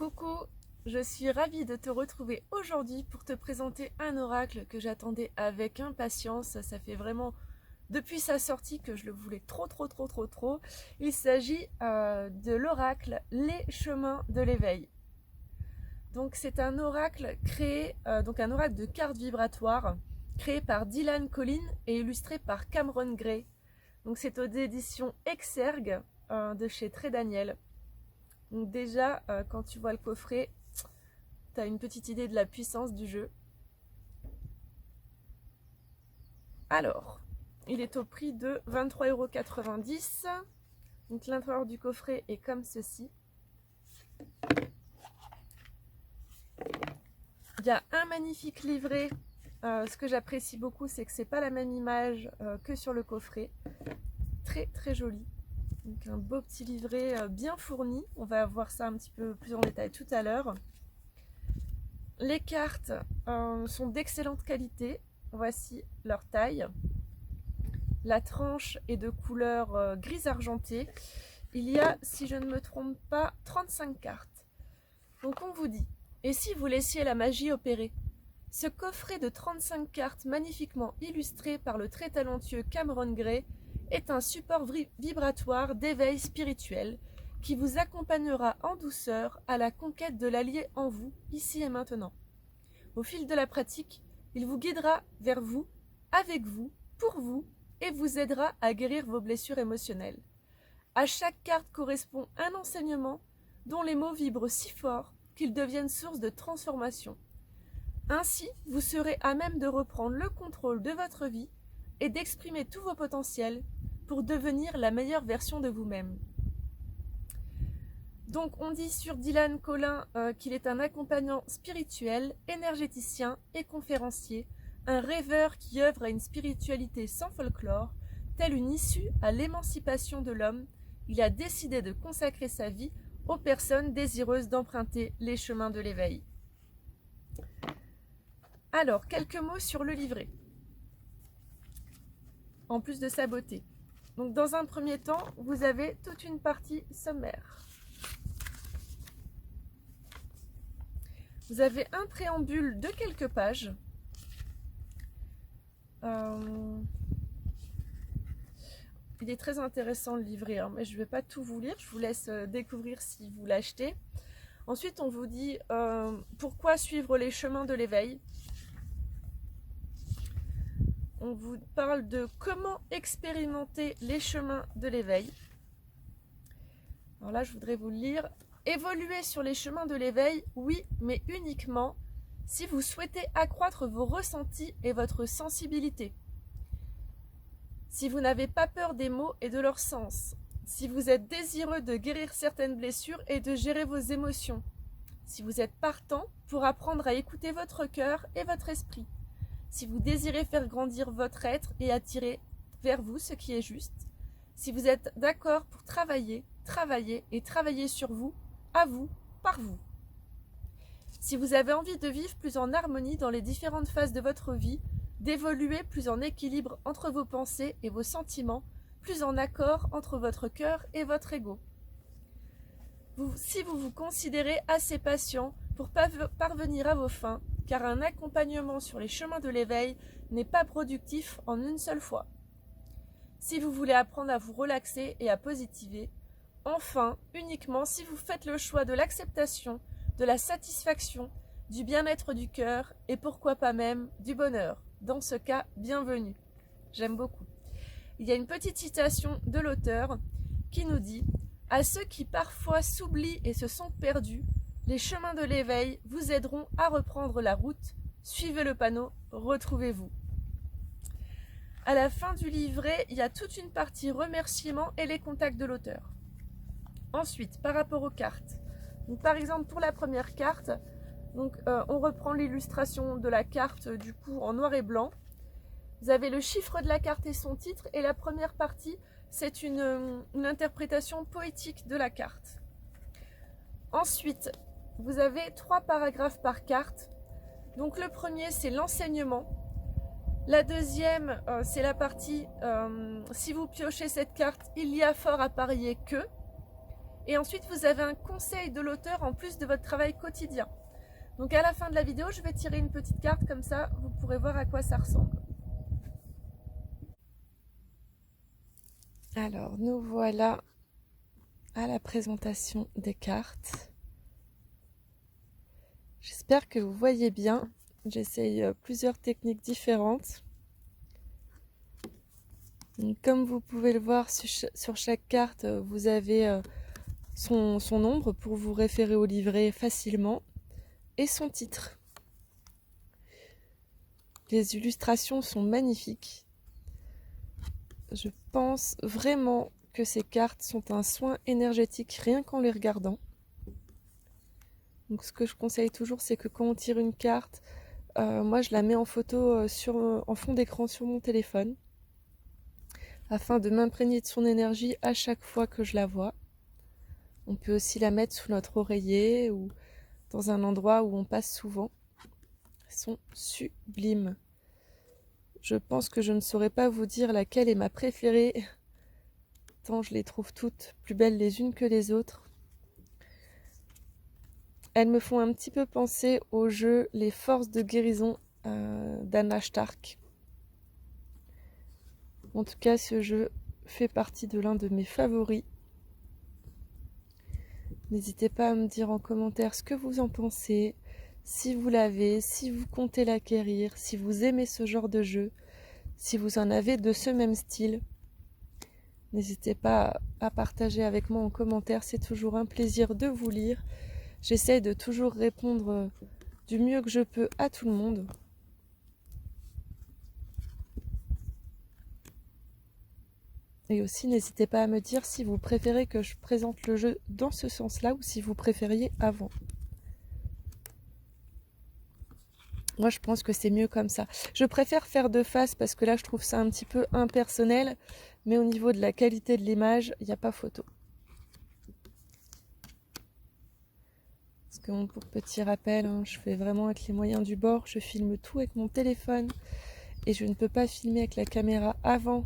Coucou, je suis ravie de te retrouver aujourd'hui pour te présenter un oracle que j'attendais avec impatience. Ça fait vraiment depuis sa sortie que je le voulais trop. Il s'agit de l'oracle Les Chemins de l'éveil. Donc c'est un oracle créé, donc un oracle de cartes vibratoires créé par Dylan Collin et illustré par Cameron Gray. Donc c'est aux éditions Exergue de chez Très Daniel. Donc déjà, quand tu vois le coffret, tu as une petite idée de la puissance du jeu. Alors, il est au prix de 23,90 €. Donc l'intérieur du coffret est comme ceci. Il y a un magnifique livret. Ce que j'apprécie beaucoup, c'est que c'est pas la même image que sur le coffret. Très joli. Donc un beau petit livret bien fourni. On va voir ça un petit peu plus en détail tout à l'heure. Les cartes sont d'excellente qualité. Voici leur taille. La tranche est de couleur grise argentée. Il y a, si je ne me trompe pas, 35 cartes. Donc on vous dit, et si vous laissiez la magie opérer? Ce coffret de 35 cartes magnifiquement illustré par le très talentueux Cameron Gray est un support vibratoire d'éveil spirituel qui vous accompagnera en douceur à la conquête de l'allié en vous, ici et maintenant. Au fil de la pratique, il vous guidera vers vous, avec vous, pour vous, et vous aidera à guérir vos blessures émotionnelles. À chaque carte correspond un enseignement dont les mots vibrent si fort qu'ils deviennent source de transformation. Ainsi, vous serez à même de reprendre le contrôle de votre vie et d'exprimer tous vos potentiels pour devenir la meilleure version de vous-même. Donc on dit sur Dylan Collin qu'il est un accompagnant spirituel, énergéticien et conférencier, un rêveur qui œuvre à une spiritualité sans folklore, telle une issue à l'émancipation de l'homme. Il a décidé de consacrer sa vie aux personnes désireuses d'emprunter les chemins de l'éveil. Alors, quelques mots sur le livret, en plus de sa beauté. Donc dans un premier temps, vous avez toute une partie sommaire. Vous avez un préambule de quelques pages. Il est très intéressant le livret, hein, mais je ne vais pas tout vous lire. Je vous laisse découvrir si vous l'achetez. Ensuite, on vous dit pourquoi suivre les chemins de l'éveil. On vous parle de comment expérimenter les chemins de l'éveil. Alors là, je voudrais vous le lire. Évoluer sur les chemins de l'éveil, oui, mais uniquement si vous souhaitez accroître vos ressentis et votre sensibilité. Si vous n'avez pas peur des mots et de leur sens. Si vous êtes désireux de guérir certaines blessures et de gérer vos émotions. Si vous êtes partant pour apprendre à écouter votre cœur et votre esprit. Si vous désirez faire grandir votre être et attirer vers vous ce qui est juste. Si vous êtes d'accord pour travailler sur vous, à vous, par vous. Si vous avez envie de vivre plus en harmonie dans les différentes phases de votre vie, d'évoluer plus en équilibre entre vos pensées et vos sentiments, plus en accord entre votre cœur et votre ego. Si vous vous considérez assez patient pour parvenir à vos fins, car un accompagnement sur les chemins de l'éveil n'est pas productif en une seule fois. Si vous voulez apprendre à vous relaxer et à positiver, enfin, uniquement si vous faites le choix de l'acceptation, de la satisfaction, du bien-être du cœur et pourquoi pas même du bonheur. Dans ce cas, bienvenue. J'aime beaucoup. Il y a une petite citation de l'auteur qui nous dit « À ceux qui parfois s'oublient et se sont perdus, les chemins de l'éveil vous aideront à reprendre la route. Suivez le panneau, retrouvez-vous. » À la fin du livret, il y a toute une partie remerciements et les contacts de l'auteur. Ensuite, par rapport aux cartes. Donc, par exemple, pour la première carte, donc, on reprend l'illustration de la carte du coup en noir et blanc. Vous avez le chiffre de la carte et son titre. Et la première partie, c'est une interprétation poétique de la carte. Ensuite, vous avez 3 paragraphes par carte. Donc le premier, c'est l'enseignement. La deuxième, c'est la partie si vous piochez cette carte, il y a fort à parier que. Et ensuite, vous avez un conseil de l'auteur en plus de votre travail quotidien. Donc à la fin de la vidéo, je vais tirer une petite carte comme ça, vous pourrez voir à quoi ça ressemble. Alors, nous voilà à la présentation des cartes. J'espère que vous voyez bien. J'essaye plusieurs techniques différentes. Donc, comme vous pouvez le voir sur chaque carte, vous avez son nombre pour vous référer au livret facilement et son titre. Les illustrations sont magnifiques. Je pense vraiment que ces cartes sont un soin énergétique rien qu'en les regardant. Donc ce que je conseille toujours, c'est que quand on tire une carte, moi je la mets en photo en fond d'écran sur mon téléphone afin de m'imprégner de son énergie à chaque fois que je la vois. On peut aussi la mettre sous notre oreiller ou dans un endroit où on passe souvent. Elles sont sublimes. Je pense que je ne saurais pas vous dire laquelle est ma préférée, tant je les trouve toutes plus belles les unes que les autres. Elles me font un petit peu penser au jeu Les Forces de Guérison d'Anna Stark. En tout cas, ce jeu fait partie de l'un de mes favoris. N'hésitez pas à me dire en commentaire ce que vous en pensez, si vous l'avez, si vous comptez l'acquérir, si vous aimez ce genre de jeu, si vous en avez de ce même style. N'hésitez pas à partager avec moi en commentaire, c'est toujours un plaisir de vous lire. J'essaye de toujours répondre du mieux que je peux à tout le monde. Et aussi, n'hésitez pas à me dire si vous préférez que je présente le jeu dans ce sens-là ou si vous préfériez avant. Moi, je pense que c'est mieux comme ça. Je préfère faire de face parce que là, je trouve ça un petit peu impersonnel. Mais au niveau de la qualité de l'image, il n'y a pas photo. Parce que pour petit rappel, je fais vraiment avec les moyens du bord. Je filme tout avec mon téléphone. Et je ne peux pas filmer avec la caméra avant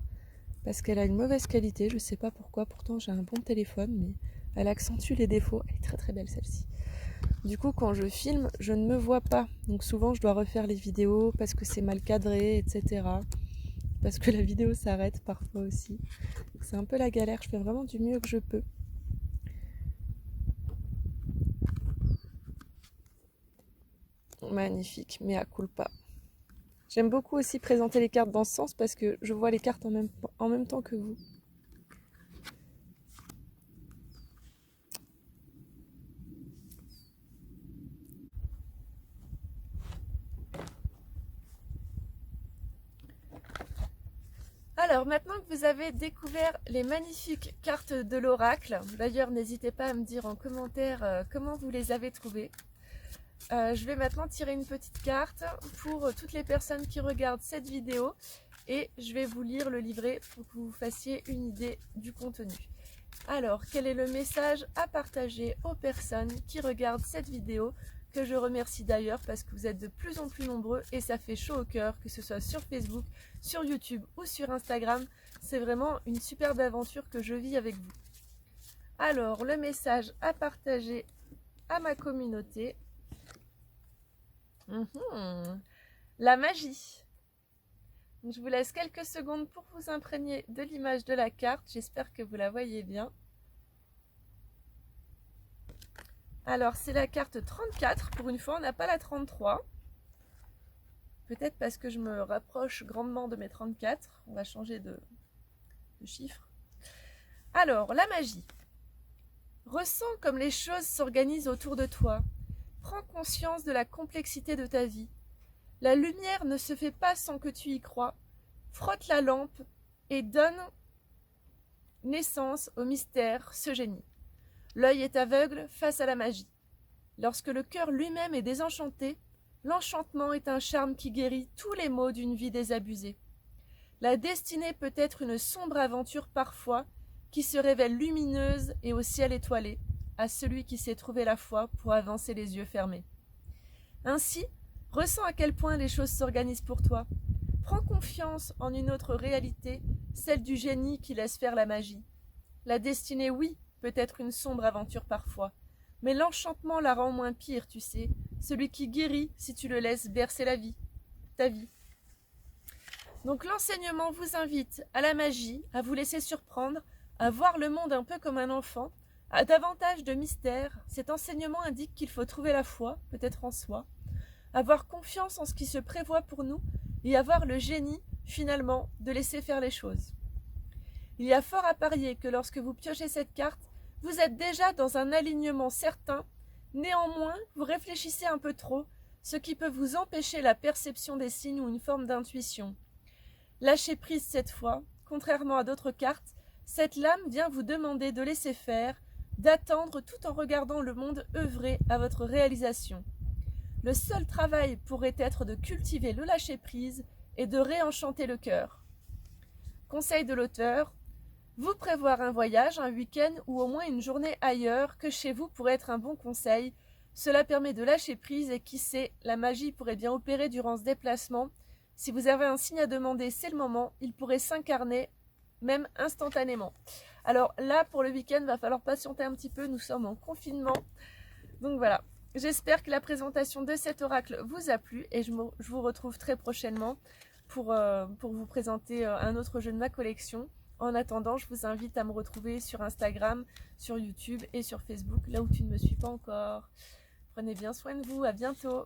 parce qu'elle a une mauvaise qualité. Je ne sais pas pourquoi. Pourtant, j'ai un bon téléphone, mais elle accentue les défauts. Elle est très très belle celle-ci. Du coup, quand je filme, je ne me vois pas. Donc souvent, je dois refaire les vidéos parce que c'est mal cadré, etc. Parce que la vidéo s'arrête parfois aussi. C'est un peu la galère. Je fais vraiment du mieux que je peux. Magnifique, mea culpa. J'aime beaucoup aussi présenter les cartes dans ce sens parce que je vois les cartes en même temps que vous. Alors maintenant que vous avez découvert les magnifiques cartes de l'oracle, d'ailleurs n'hésitez pas à me dire en commentaire comment vous les avez trouvées. Je vais maintenant tirer une petite carte pour toutes les personnes qui regardent cette vidéo et je vais vous lire le livret pour que vous fassiez une idée du contenu. Alors, quel est le message à partager aux personnes qui regardent cette vidéo, que je remercie d'ailleurs parce que vous êtes de plus en plus nombreux et ça fait chaud au cœur, que ce soit sur Facebook, sur YouTube ou sur Instagram. C'est vraiment une superbe aventure que je vis avec vous. Alors, le message à partager à ma communauté. La magie. Donc, je vous laisse quelques secondes pour vous imprégner de l'image de la carte. J'espère que vous la voyez bien. Alors, c'est la carte 34. Pour une fois, on n'a pas la 33. Peut-être parce que je me rapproche grandement de mes 34. On va changer de chiffre. Alors, la magie. Ressens comme les choses s'organisent autour de toi. Prends conscience de la complexité de ta vie. La lumière ne se fait pas sans que tu y crois. Frotte la lampe et donne naissance au mystère, ce génie. L'œil est aveugle face à la magie. Lorsque le cœur lui-même est désenchanté, l'enchantement est un charme qui guérit tous les maux d'une vie désabusée. La destinée peut être une sombre aventure parfois, qui se révèle lumineuse et au ciel étoilé, à celui qui sait trouver la foi pour avancer les yeux fermés. Ainsi, ressens à quel point les choses s'organisent pour toi. Prends confiance en une autre réalité, celle du génie qui laisse faire la magie. La destinée, oui, peut être une sombre aventure parfois. Mais l'enchantement la rend moins pire, tu sais. Celui qui guérit si tu le laisses bercer ta vie. Donc l'enseignement vous invite à la magie, à vous laisser surprendre, à voir le monde un peu comme un enfant, à davantage de mystère. Cet enseignement indique qu'il faut trouver la foi, peut-être en soi, avoir confiance en ce qui se prévoit pour nous et avoir le génie, finalement, de laisser faire les choses. Il y a fort à parier que lorsque vous piochez cette carte, vous êtes déjà dans un alignement certain. Néanmoins, vous réfléchissez un peu trop, ce qui peut vous empêcher la perception des signes ou une forme d'intuition. Lâchez prise cette fois, contrairement à d'autres cartes, cette lame vient vous demander de laisser faire, d'attendre tout en regardant le monde œuvrer à votre réalisation. Le seul travail pourrait être de cultiver le lâcher-prise et de réenchanter le cœur. Conseil de l'auteur, vous prévoir un voyage, un week-end ou au moins une journée ailleurs que chez vous pourrait être un bon conseil. Cela permet de lâcher prise et qui sait, la magie pourrait bien opérer durant ce déplacement. Si vous avez un signe à demander, c'est le moment, il pourrait s'incarner même instantanément. Alors là, pour le week-end, va falloir patienter un petit peu, nous sommes en confinement. Donc voilà, j'espère que la présentation de cet oracle vous a plu et je vous retrouve très prochainement pour vous présenter un autre jeu de ma collection. En attendant, je vous invite à me retrouver sur Instagram, sur YouTube et sur Facebook, là où tu ne me suis pas encore. Prenez bien soin de vous, à bientôt.